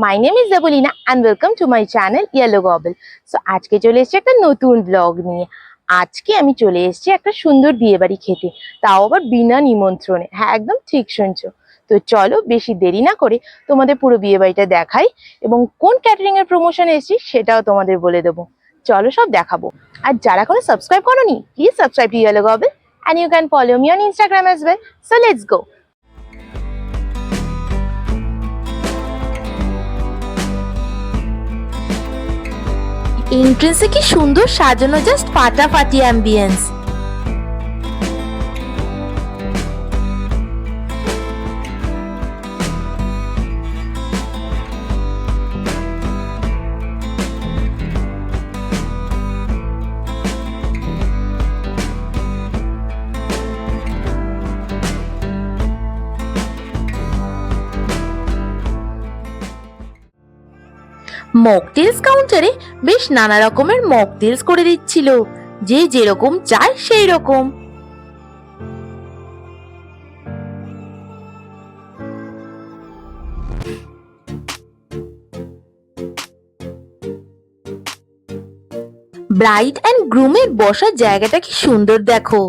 My name is Deblina and welcome to my channel yellow গবল। So আজকে চলে এসেছি একটা নতুন ব্লগ নিয়ে। আজকে আমি চলে এসেছি একটা সুন্দর বিয়ে বাড়ি খেতে, তাও আবার বিনা নিমন্ত্রণে। হ্যাঁ, একদম ঠিক শুনছো। তো চলো বেশি দেরি না করে তোমাদের পুরো বিয়ে বাড়িটা দেখাই এবং কোন ক্যাটারিং এর প্রমোশনে এসেছি সেটাও তোমাদের বলে দেবো। চলো সব দেখাবো। আর যারা এখনো সাবস্ক্রাইব করোনি, please subscribe to yellow gobble and you can follow me on Instagram as well. So let's go. এন্ট্রেন্সে কি সুন্দর সাজানো, জাস্ট ফাটাফাটি অ্যাম্বিয়েন্স। মকটেলস কাউন্টারে বেশ নানা রকমের মকটেলস করে দিচ্ছিল, যে যেরকম চায় সেই রকম। ব্রাইড অ্যান্ড গ্রুমের বসার জায়গাটা কি সুন্দর দেখো।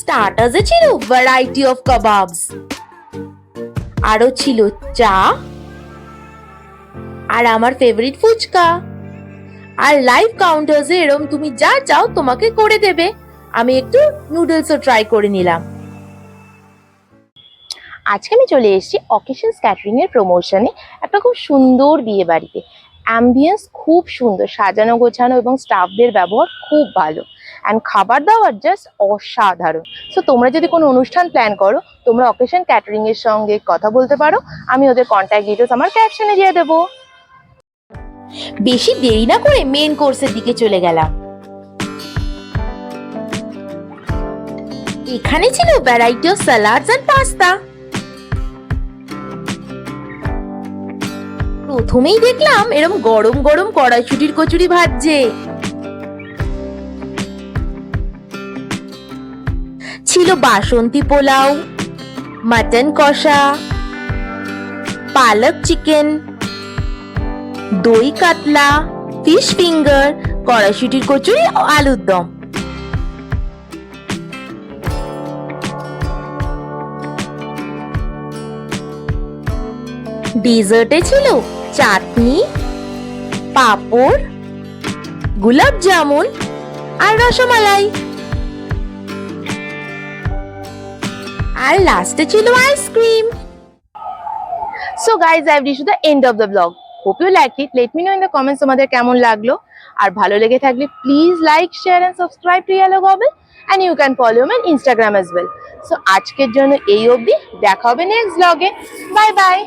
স্টার্টার্সে ছিল ভ্যারাইটি অফ কাবাবস, আরো ছিল চা, আর আমার ফেভারিট ফুচকা। আর লাইভ কাউন্টার্সে এরকম তুমি যা চাও তোমাকে করে দেবে। আমি একটু নুডলসও ট্রাই করে নিলাম। আজকে আমি চলে এসেছি অকেশনস ক্যাটারিং এর প্রমোশনে একটা খুব সুন্দর বিয়ে বাড়িতে। অ্যাম্বিয়েন্স খুব সুন্দর, সাজানো গোছানো এবং স্টাফদের ব্যবহার খুব ভালো, অ্যান্ড খাবার দাবার জাস্ট অসাধারণ। সো তোমরা যদি কোনো অনুষ্ঠান প্ল্যান করো, তোমরা অকেশন ক্যাটারিং এর সঙ্গে কথা বলতে পারো। আমি ওদের কন্ট্যাক্ট ডিটেলস আমার ক্যাপশনে দিয়ে দেবো। বেশি দেরি না করে মেন কোর্সের দিকে চলে গেলাম। এখানে ছিল variety of salads and pasta. প্রথমেই দেখলাম এরকম গরম গরম কড়াইশুটির কচুরি ভাজছে। ছিল বাসন্তী পোলাও, মাটন কষা, পালক চিকেন, দই কাতলা, ফিশ ফিঙ্গার, কড়াইশুটির কচুরি ও আলুর দম। ডেজার্টে ছিল চাটনি, পাঁপড়, গোলাপ জামুন আর রসমালাই। আর লাস্টে ছিল ice cream. So guys, I've reached the end of the vlog. Hope you liked it. Let me know in the comments তোমাদের কেমন লাগলো। আর ভালো লেগে থাকলে please like, share and subscribe to yellow gobble and you can follow me on Instagram as well. So আজকের জন্য এই অবধি, দেখা হবে নেক্সট vlog এ। Bye by.